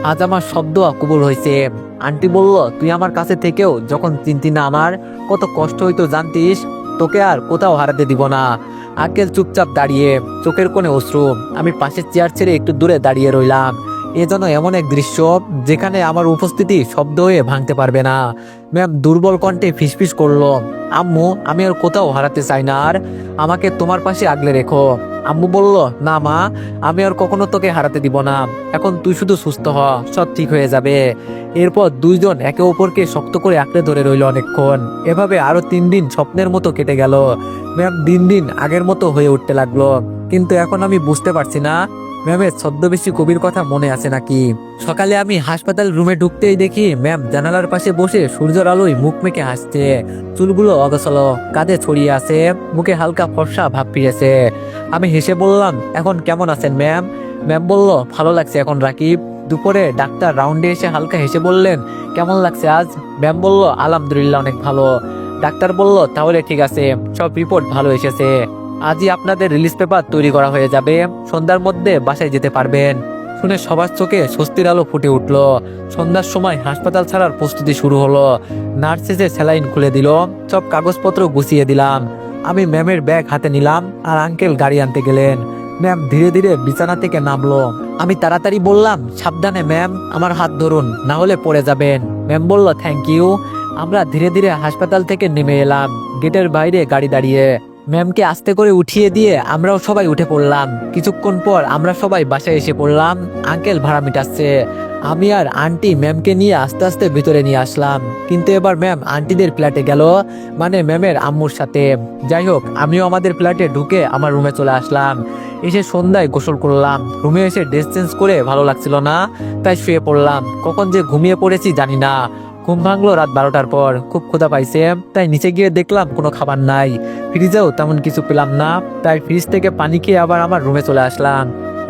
আজ আমার সব দোয়া কবুল হয়েছে। আন্টি বলল, তুই আমার কাছে থেকেও যখন চিনতি না আমার কত কষ্ট হইতো জানতিস? তোকে আর কোথাও হারাতে দিব না। আঙ্কেল চুপচাপ দাঁড়িয়ে, চোখের কোণে অশ্রু। আমি পাশের চেয়ার ছেড়ে একটু দূরে দাঁড়িয়ে রইলাম। এ যেন এমন এক দৃশ্য যেখানে আমার উপস্থিতি শব্দ হয়ে ভাঙতে পারবে না। ম্যাম দুর্বল কণ্ঠে ফিসফিস করলো, আম্মু, আমি আর কোথাও হারাতে চাই না, আর আমাকে তোমার পাশে আগলে রেখো। আম্মু বলল, না মা, আমি আর কখনো তোকে হারাতে দিব না। এখন তুই শুধু সুস্থ হ, সব ঠিক হয়ে যাবে। এরপর দুইজন একে অপরকে শক্ত করে আঁকড়ে ধরে রইল অনেকক্ষণ। এভাবে আরো 3 দিন স্বপ্নের মতো কেটে গেল। ম্যাম দিন দিন আগের মতো হয়ে উঠতে লাগলো। কিন্তু এখন আমি বুঝতে পারছি না ম্যামের ছদ্মবেশী কবির কথা মনে আছে নাকি। সকালে আমি হাসপাতাল রুমে ঢুকতেই দেখি ম্যাম জানালার পাশে বসে সূর্যের আলোয় মুখ মেখে হাসছে। চুলগুলো অগোছালো, কাঁধে ছড়িয়ে আছে, মুখে হালকা ফর্সা ভাব ফিরেছে। আমি হেসে বললাম, এখন কেমন আছেন ম্যাম? ম্যাম বলল, ভালো লাগছে এখন রাকিব। দুপুরে ডাক্তার রাউন্ডে এসে হালকা হেসে বললেন, কেমন লাগছে আজ? ম্যাম বলল, আলহামদুলিল্লাহ, অনেক ভালো। ডাক্তার বলল, তাহলে ঠিক আছে, সব রিপোর্ট ভালো এসেছে। আজই আপনাদের রিলিজ পেপার তৈরি করা হয়ে যাবে, সন্ধ্যার মধ্যে বাসায় যেতে পারবেন। শুনে সবার চোখে স্বস্তির আলো ফুটে উঠল। সন্ধ্যার সময় হাসপাতাল ছাড়ার প্রস্তুতি শুরু হলো। নার্স এসে স্যালাইন খুলে দিল, সব কাগজপত্র গুছিয়ে দিলাম। আমি ম্যামের ব্যাগ হাতে নিলাম আর আঙ্কেল গাড়ি আনতে গেলেন। ম্যাম ধীরে ধীরে বিছানা থেকে নামলো। আমি তাড়াতাড়ি বললাম, সাবধানে ম্যাম, আমার হাত ধরুন, না হলে পড়ে যাবেন। ম্যাম বলল, থ্যাংক ইউ। আমরা ধীরে ধীরে হাসপাতাল থেকে নেমে এলাম। গেটের বাইরে গাড়ি দাঁড়িয়ে। ম্যামকে আস্তে করে উঠিয়ে দিয়ে আমরাও সবাই উঠে পড়লাম। কিছুক্ষণ পর আমরা সবাই বাসায় এসে পড়লাম। আঙ্কেল ভাড়া মিটাচ্ছে। আমি আর আন্টি ম্যামকে নিয়ে আস্তে আস্তে ভিতরে নিয়ে আসলাম। কিন্তু এবার ম্যাম আন্টিদের ফ্ল্যাটে গেল, মানে ম্যামের আম্মুর সাথে। যাই হোক, আমিও আমাদের ফ্ল্যাটে ঢুকে আমার রুমে চলে আসলাম। এসে সন্ধ্যায় গোসল করলাম। রুমে এসে ড্রেস চেঞ্জ করে ভালো লাগছিল না, তাই শুয়ে পড়লাম। কখন যে ঘুমিয়ে পড়েছি জানি না। ঘুম ভাঙলো রাত 12টার পর। খুব ক্ষুধা পাইছে, তাই নিচে গিয়ে দেখলাম কোনো খাবার নাই। ফ্রিজেও তেমন কিছু পেলাম না, তাই ফ্রিজ থেকে পানি খেয়ে আবার আমার রুমে চলে আসলাম।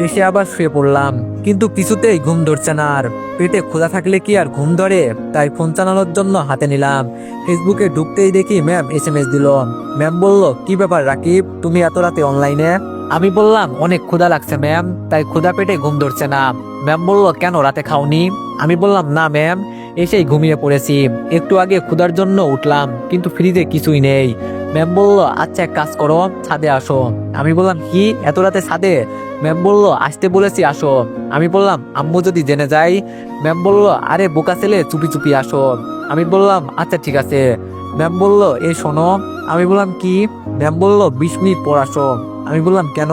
এসে আবার শুয়ে পড়লাম, কিন্তু কিছুতেই ঘুম ধরছে না। আর পেটে ক্ষুধা থাকলে কি আর ঘুম ধরে? তাই ফোন চালানোর জন্য হাতে নিলাম। ফেসবুকে ঢুকতেই দেখি ম্যাম SMS দিল। ম্যাম বলল, কি ব্যাপার রাকিব, তুমি এত রাতে অনলাইনে? আমি বললাম, অনেক ক্ষুধা লাগছে ম্যাম, তাই ক্ষুধা পেটে ঘুম ধরছে না। ম্যাম বলল, কেন রাতে খাওনি? আমি বললাম, না ম্যাম, এসেই ঘুমিয়ে পড়েছি। একটু আগে ক্ষুধার জন্য উঠলাম, কিন্তু ফ্রিজে কিছুই নেই। ম্যাম বলল, আচ্ছা এক কাজ করো, ছাদে আসো। আমি বললাম, কি এত রাতে ছাদে? ম্যাম বলল, আসতে বলেছি, আসো। আমি বললাম, আম্মু যদি জেনে যায়? ম্যাম বলল, আরে বোকা ছেলে, চুপি চুপি আসো। আমি বললাম, আচ্ছা ঠিক আছে। ম্যাম বলল, এই শোনো। আমি বললাম, কি? ম্যাম বলল, 20 মিনিট পর আসো। আমি বললাম, কেন?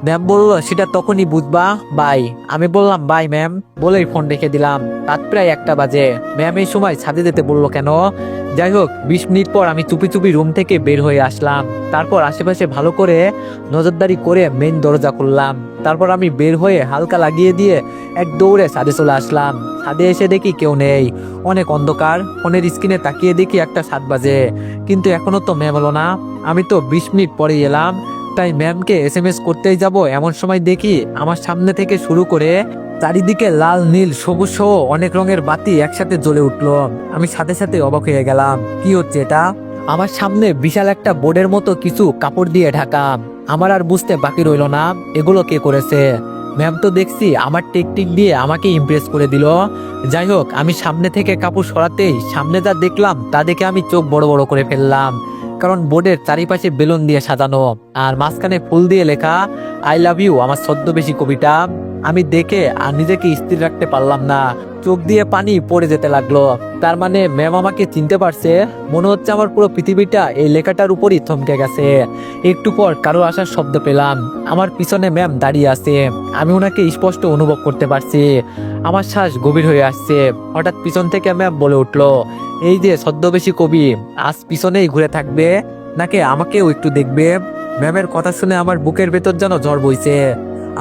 ম্যাম বললো সেটা তখনই বুঝবা বাই। আমি বললাম বাই ম্যাম বলেই ফোন রেখে দিলাম। রাত প্রায় 1টা বাজে। ম্যাম এই সময় ছাদে যেতে বললো কেন? যাই হোক 20 মিনিট পর আমি চুপি চুপি রুম থেকে বের হয়ে আসলাম। তারপর আশেপাশে ভালো করে নজরদারি করে মেইন দরজা খুললাম। তারপর আমি বের হয়ে হালকা লাগিয়ে দিয়ে এক দৌড়ে ছাদে চলে আসলাম। ছাদে এসে দেখি কেউ নেই, অনেক অন্ধকার। ফোনের স্ক্রিনে তাকিয়ে দেখি 1টা 7 বাজে, কিন্তু এখনো তো ম্যাম হলো না। আমি তো 20 মিনিট পরে এলাম, তাই ম্যামকে SMS করতেই যাব এমন সময় দেখি আমার সামনে থেকে শুরু করে চারিদিকে লাল নীল সবুজ সহ অনেক রঙের বাতি একসাথে জ্বলে উঠলো। আমি সাথে সাথে অবাক হয়ে গেলাম, কি হচ্ছে এটা? আমার সামনে বিশাল একটা বোর্ডের মতো কিছু কাপড় দিয়ে ঢাকা। আমার আর বুঝতে বাকি রইল না এগুলো কে করেছে। ম্যাম তো দেখছি আমার টেকটিক দিয়ে আমাকে ইমপ্রেস করে দিল। যাই হোক আমি সামনে থেকে কাপড় সরাতেই সামনে যা দেখলাম তা দেখে আমি চোখ বড় বড় করে ফেললাম। কারণ বোর্ডের চারিপাশে বেলুন দিয়ে সাজানো আর মাঝখানে ফুল দিয়ে লেখা আই লাভ ইউ, আমার ছদ্মবেশী কবিতা। আমি দেখে আর নিজেকে স্থির রাখতে পারলাম না, চোখ দিয়ে পানি পড়ে যেতে লাগলো। তার মানে ম্যাম আমাকে চিনতে পারছে। মনে হচ্ছে আমার পুরো পৃথিবীটা এই লেখাটার উপরই থমকে গেছে। একটু পর কারো আসার শব্দ পেলাম। আমার পিছনে ম্যাম দাঁড়িয়ে আছে। আমি ওনাকে স্পষ্ট অনুভব করতে পারছি। আমার শ্বাস গভীর হয়ে আসছে। হঠাৎ পিছন থেকে ম্যাম বলে উঠলো, এই যে ছদ্মবেশী কবি, আজ পিছনেই ঘুরে থাকবে নাকি আমাকেও একটু দেখবে? ম্যামের কথা শুনে আমার বুকের ভেতর যেন জ্বর বইছে।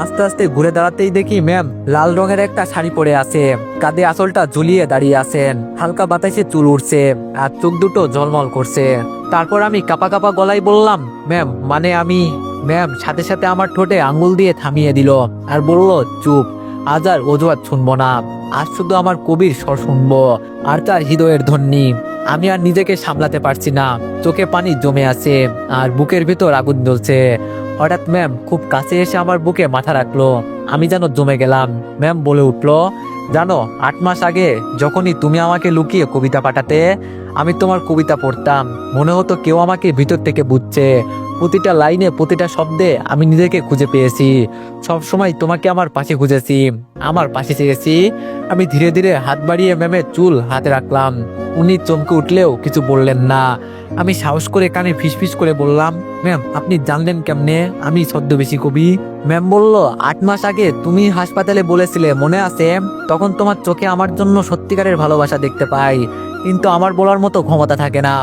আস্তে আস্তে ঘুরে দাঁড়াতেই দেখি ম্যাম লাল রঙের একটা শাড়ি পরে আছে, কাঁধে আঁচলটা ঝুলিয়ে দাঁড়িয়ে আছেন। হালকা বাতাসে চুল উঠছে আর চোখ দুটো ঝলমল করছে। তারপর আমি কাপা কাপা গলায় বললাম, ম্যাম মানে আমি। ম্যাম সাথে সাথে আমার ঠোঁটে আঙ্গুল দিয়ে থামিয়ে দিল আর বলল, চুপ, আজ আর অজুহাত শুনবো না। আজ শুধু আমার কবির স্বর শুনবো আর তার হৃদয়ের ধ্বনি। আমি আর নিজেকে সামলাতে পারছি না, চোখে পানি জমে আছে আর বুকের ভিতর আগুন জ্বলছে। হঠাৎ ম্যাম খুব কাছে এসে আমার বুকে মাথা রাখলো। আমি যেন জমে গেলাম। ম্যাম বলে উঠলো, জানো 8 মাস আগে যখনই তুমি আমাকে লুকিয়ে কবিতা পাঠাতে, আমি তোমার কবিতা পড়তাম। মনে হতো কেউ আমাকে ভিতর থেকে বুঝছে। প্রতিটা লাইনে প্রতিটা শব্দে আমি নিজেকে খুঁজে পেয়েছি। সব সময় তোমাকে আমার পাশে খুঁজেছি, আমার পাশে চেয়েছি। আমি ধীরে ধীরে হাত বাড়িয়ে ম্যামের চুল হাতে রাখলাম। উনি চমকে উঠলেও কিছু বললেন না। আমি সাহস করে কানে ফিসফিস করে বললাম, ম্যাম আপনি জানলেন কেমনে আমি ছদ্মবেশী কবি? ম্যাম বলল, 8 মাস আগে তুমি হাসপাতালে বলেছিলে মনে আছে? তখন তোমার চোখে আমার জন্য সত্যিকারের ভালোবাসা দেখতে পাই, কিন্তু আমার বলার মতো ক্ষমতা থাকে না।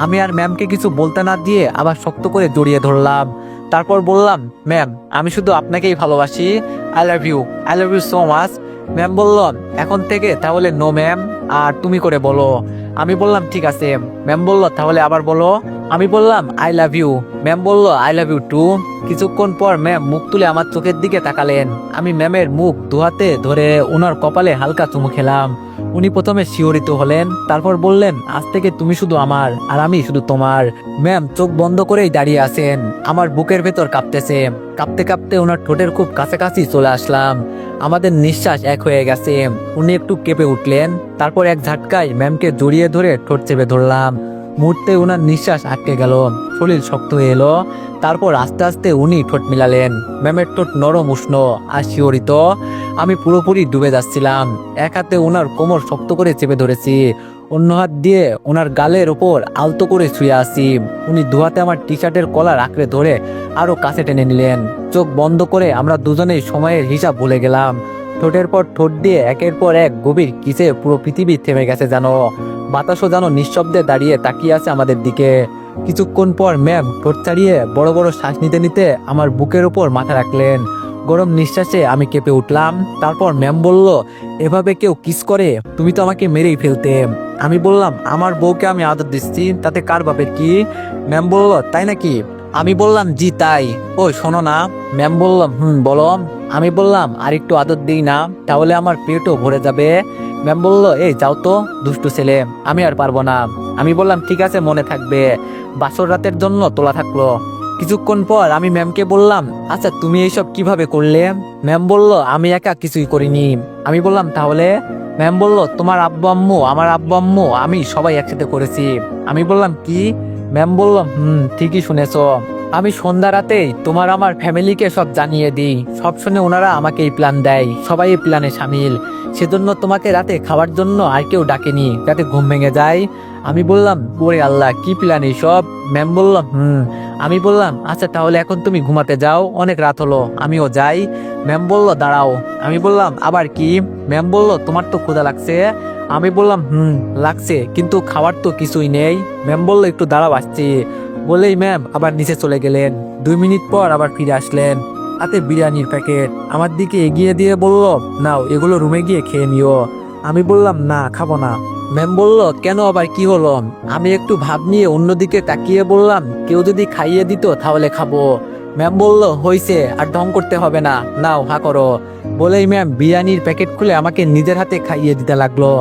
আমি আর ম্যামকে কিছু বলতে না দিয়ে আবার শক্ত করে জড়িয়ে ধরলাম। তারপর বললাম, ম্যাম আমি শুধু আপনাকেই ভালোবাসি। I love you, I love you so much. Ma'am বলল, এখন থেকে তাহলে নো ম্যাম, আর তুমি করে বলো। আমি বললাম ঠিক আছে। ম্যাম বলল, তাহলে আবার বলো। আমি বললাম আই লাভ ইউ। ম্যাম বলল, আই লাভ ইউ টু। কিছুক্ষণ পর ম্যাম মুখ তুলে আমার চোখের দিকে তাকালেন। আমি ম্যামের মুখ দুহাতে ধরে ওনার কপালে হালকা চুমু খেলাম। উনি প্রথমে শিহরিত হলেন, তারপর বললেন, আজ থেকে তুমি শুধু আমার আর আমি শুধু তোমার। ম্যাম চোখ বন্ধ করেই দাঁড়িয়ে আছেন। আমার বুকের ভেতর কাঁপতেছে। কাঁপতে কাঁপতে ওনার ঠোঁটের খুব কাছাকাছি চলে আসলাম। আমাদের নিঃশ্বাস এক হয়ে গেছে। উনি একটু কেঁপে উঠলেন। তারপর এক ঝাটকায় ম্যামকে জড়িয়ে ধরে ঠোঁট চেপে ধরলাম। মুহূর্তে ওনার নিঃশ্বাস আটকে গেল, শরীর শক্ত হয়ে এলো। তারপর আস্তে আস্তে উনি ঠোঁট মিলালেন। ম্যামের ঠোঁট নরম উষ্ণ আর শিহরিত। আমি পুরোপুরি ডুবে যাচ্ছিলাম। এক হাতে ওনার কোমর শক্ত করে চেপে ধরেছি, অন্য হাত দিয়ে ওনার গালের ওপর আলতো করে শুয়ে আছি। উনি দুহাতে আমার টি শার্টের কলার আঁকড়ে ধরে আরো কাছে টেনে নিলেন। চোখ বন্ধ করে আমরা দুজনেই সময়ের হিসাব ভুলে গেলাম। ঠোঁটের পর ঠোঁট দিয়ে একের পর এক গভীর কিসে পুরো পৃথিবী থেমে গেছে যেন। বাতাসও যেন নিঃশব্দে দাঁড়িয়ে তাকিয়ে আছে আমাদের দিকে। কিছুক্ষণ পর ম্যাম ঠোঁট ছাড়িয়ে বড় বড় শ্বাস নিতে নিতে আমার বুকের ওপর মাথা রাখলেন। গরম নিঃশ্বাসে আমি কেঁপে উঠলাম। তারপর ম্যাম বলল, এভাবে কেউ কিস করে? তুমি তো আমাকে মেরেই ফেলতে। আমি বললাম, আমার বউকে আমি আদর দিচ্ছি, তাতে কার বাপের কি? ম্যাম বলল, তাই নাকি? আমি বললাম, জি তাই। ও শোনো না। ম্যাম বলল, বলো। আমি বললাম, আর একটু আদর দিই না, তাহলে আমার পেটও ভরে যাবে। ম্যাম বলল, এই যাও তো দুষ্টু ছেলে, আমি আর পারবো না। আমি বললাম, ঠিক আছে মনে থাকবে। বাসর রাতের জন্য তোলা থাকলো। কিছুক্ষণ পর আমি ম্যামকে বললাম, আচ্ছা তুমি এইসব কিভাবে করলে? ম্যাম বলল, আমি একা কিছুই করিনি। আমি বললাম, তাহলে? ম্যাম বলল, তোমার আব্বু আম্মু, আমার আব্বু আম্মু, আমি সবাই একসাথে করেছি। আমি বললাম, কি? ম্যাম বলল, ঠিকই শুনেছো। আমি সন্ধ্যা রাতেই তোমার আমার ফ্যামিলিকে সব জানিয়ে দিই। সব শুনে ওনারা আমাকে এই প্ল্যান দেয়, সবাই এই প্ল্যানে সামিল। সেজন্য তোমাকে রাতে খাওয়ার জন্য আর কেউ ডাকেনি, রাতে ঘুম ভেঙে যায়। আমি বললাম ওরে আল্লাহ, কি প্ল্যান এইসব? ম্যাম বলল আমি বললাম আচ্ছা তাহলে এখন তুমি ঘুমাতে যাও, অনেক রাত হলো, আমিও যাই। ম্যাম বলল দাঁড়াও। আমি বললাম আবার কি? ম্যাম বলল তোমার তো ক্ষুধা লাগছে। আমি বললাম লাগছে, কিন্তু খাবার তো কিছুই নেই। ম্যাম বলল একটু দাঁড়াও আসছি। বলেই ম্যাম আবার নিচে চলে গেলেন। 2 মিনিট পর আবার ফিরে আসলেন, হাতে বিরিয়ানির প্যাকেট আমার দিকে এগিয়ে দিয়ে বলল নাও, এগুলো রুমে গিয়ে খেয়ে নিও। আমি বললাম না, খাবো না। ম্যাম বলল কেন, আবার কি হলো? আমি একটু ভাব নিয়ে অন্যদিকে তাকিয়ে বললাম কেউ যদি খাইয়ে দিত তাহলে খাবো। ম্যাম বলল হইছে, আর ঢং করতে হবে না, নাও হা করো। বলেই ম্যাম বিরিয়ানির প্যাকেট খুলে আমাকে নিজের হাতে খাইয়ে দিতে লাগলো।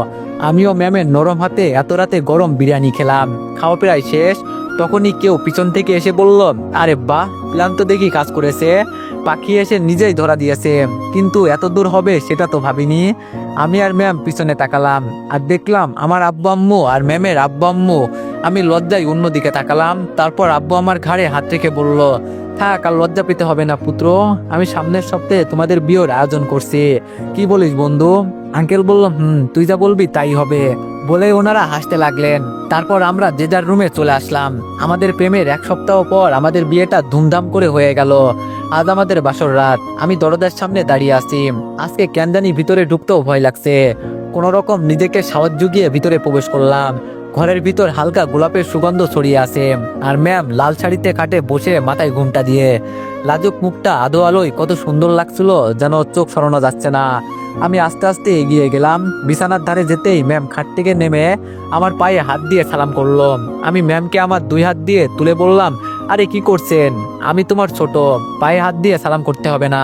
আমিও ম্যামের নরম হাতে এত রাতে গরম বিরিয়ানি খেলাম। খাওয়া প্রায় শেষ, তখনই কেউ পিছন থেকে এসে বলল আরে বাহ, প্ল্যান তো দেখি কাজ করেছে। পাখি এসে নিজেই ধরা দিয়েছে, কিন্তু এত দূর হবে সেটা তো ভাবিনি। আমি আর ম্যাম পিছনে তাকালাম আর দেখলাম আমার আব্বু আম্মু আর ম্যামের আব্বু আম্মু। আমি লজ্জায় অন্যদিকে তাকালাম। তারপর আব্বু আমার ঘাড়ে হাত রেখে বলল থাক, আর লজ্জা পেতে হবে না পুত্র, আমি সামনের সপ্তাহে তোমাদের বিয়ের আয়োজন করছি। কি বলিস বন্ধু? আঙ্কেল বলল তুই যা বলবি তাই হবে। বলে ওনারা হাসতে লাগলেন। তারপর আমরা যে যার রুমে চলে আসলাম। আমাদের প্রেমের 1 সপ্তাহ পর আমাদের বিয়েটা ধুমধাম করে হয়ে গেল। আজ আমাদের বাসর রাত। আমি দরজার সামনে দাঁড়িয়ে আছি। আজকে কেন জানি ভিতরে ঢুকতেও ভয় লাগছে। কোনো রকম নিজেকে সাহস জুগিয়ে ভিতরে প্রবেশ করলাম। ঘরের ভিতর হালকা গোলাপের সুগন্ধ ছড়িয়ে আছে। আর ম্যাম লাল শাড়িতে খাটে বসে মাথায় ঘুমটা দিয়ে। লাজুক মুখটা আদো আলোয় কত সুন্দর লাগছিল, যেন চোখ সরানো যাচ্ছে না। আমি আস্তে আস্তে এগিয়ে গেলাম। বিছানার ধারে যেতেই ম্যাম খাট থেকে নেমে আমার পায়ে হাত দিয়ে সালাম করলো। আমি ম্যামকে আমার 2 হাত দিয়ে তুলে বললাম আরে কি করছেন? আমি তোমার ছোট, পায়ে হাত দিয়ে সালাম করতে হবে না।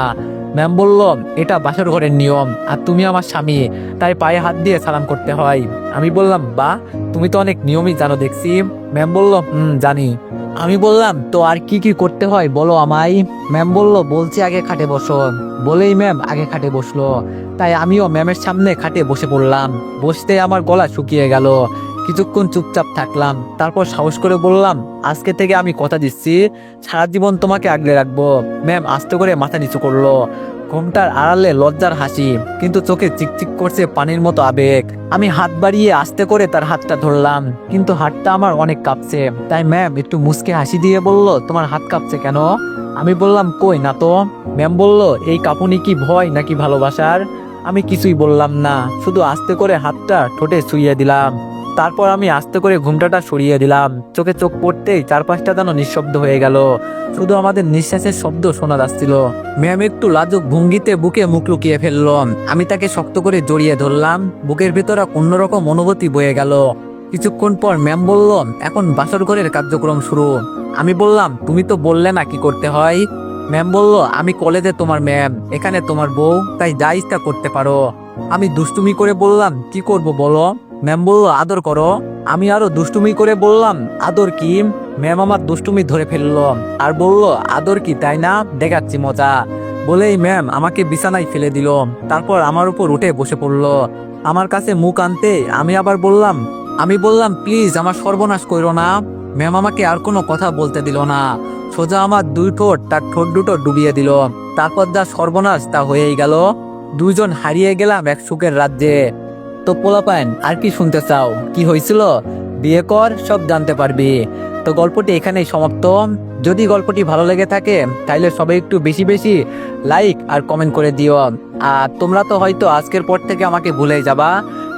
ম্যাম বলল এটা বাসর ঘরের নিয়ম, আর তুমি আমার স্বামী, তাই পায়ে হাত দিয়ে সালাম করতে হয়। আমি বললাম বাহ, তুমি তো অনেক নিয়মই জানো দেখছি। ম্যাম বলল জানি। আমি বললাম তো আর কি কি করতে হয় বলো আমায়। ম্যাম বলল বলছি আগে খাটে বসো। বলেই ম্যাম আগে খাটে বসলো। তাই আমিও ম্যামের সামনে খাটে বসে পড়লাম। বসতে আমার গলা শুকিয়ে গেল। কিছুক্ষণ চুপচাপ থাকলাম। তারপর সাহস করে বললাম আজকে থেকে আমি কথা দিচ্ছি সারা জীবন তোমাকে আগলে রাখবো। ম্যাম আস্তে করে মাথা নিচু করলো। ঘুমটার আড়ালে লজ্জার হাসি, কিন্তু চোখে চিকচিক করছে পানির মতো আবেগ। আমি হাত বাড়িয়ে আস্তে করে তার হাতটা ধরলাম, কিন্তু হাতটা আমার অনেক কাঁপছে। তাই ম্যাম একটু মুচকে হাসি দিয়ে বলল তোমার হাত কাঁপছে কেন? আমি বললাম কই না তো। ম্যাম বলল এই কাঁপুনি কি ভয় নাকি ভালোবাসার? আমি কিছুই বললাম না, শুধু আস্তে করে হাতটা ঠোঁটে ছুঁয়ে দিলাম। তারপর আমি আস্তে করে ঘুমটাটা সরিয়ে দিলাম। চোখে চোখ পড়তেই চারপাশটা যেন নিঃশব্দ হয়ে গেল। শুধু আমাদের নিঃশ্বাসের শব্দ শোনা যাচ্ছিল। ম্যাম একটু লাজুক ভঙ্গিতে বুকে মুখ লুকিয়ে ফেলল। আমি তাকে শক্ত করে জড়িয়ে ধরলাম। বুকের ভেতরে অন্যরকম অনুভূতি বয়ে গেল। কিছুক্ষণ পর ম্যাম বলল এখন বাসর ঘরের কার্যক্রম শুরু। আমি বললাম তুমি তো বললে না কি করতে হয়। ম্যাম বলল আমি কলেজে তোমার ম্যাম, এখানে তোমার বউ, তাই যা ইচ্ছা করতে পারো। আমি দুষ্টুমি করে বললাম কি করব বলো। ম্যাম বলল আদর করো। আমি আরো দুষ্টুমি করে বললাম আদর কি? ম্যাম আমার দুষ্টুমি ধরে ফেললো আর বলল আদর কি তাই না, দেখাচ্ছি মজা। বলেই ম্যাম আমাকে বিছানায় ফেলে দিল। তারপর আমার উপর উঠে বসে পড়লো। আমার কাছে মুখ আনতে আমি বললাম প্লিজ আমার সর্বনাশ করো না। ম্যাম আমাকে আর কোনো কথা বলতে দিল না। সোজা আমার 2 ঠোঁট তার ঠোঁট দুটো ডুবিয়ে দিল। তারপর যা সর্বনাশ তা হয়েই গেল। দুজন হারিয়ে গেলাম এক সুখের রাজ্যে। তো পোলাপাইন আর কি শুনতে চাও? কি হয়েছিল? বিয়ে কর, সব জানতে পারবি। তো গল্পটি এখানেই সমাপ্ত। যদি গল্পটি ভালো লেগে থাকে তাহলে সবাই একটু বেশি বেশি লাইক আর কমেন্ট করে দিও। আর তোমরা তো হয়তো আজকের পর থেকে আমাকে ভুলেই যাবা,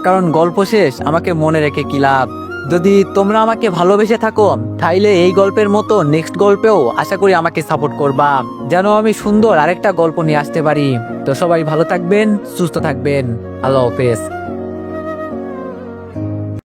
কারণ গল্প শেষ, আমাকে মনে রেখে কি লাভ। যদি তোমরা আমাকে ভালোবেসে থাকো তাইলে এই গল্পের মতো নেক্সট গল্পেও আশা করি আমাকে সাপোর্ট করবা, যেন আমি সুন্দর আরেকটা গল্প নিয়ে আসতে পারি। তো সবাই ভালো থাকবেন, সুস্থ থাকবেন। আল্লাহ হাফেজ।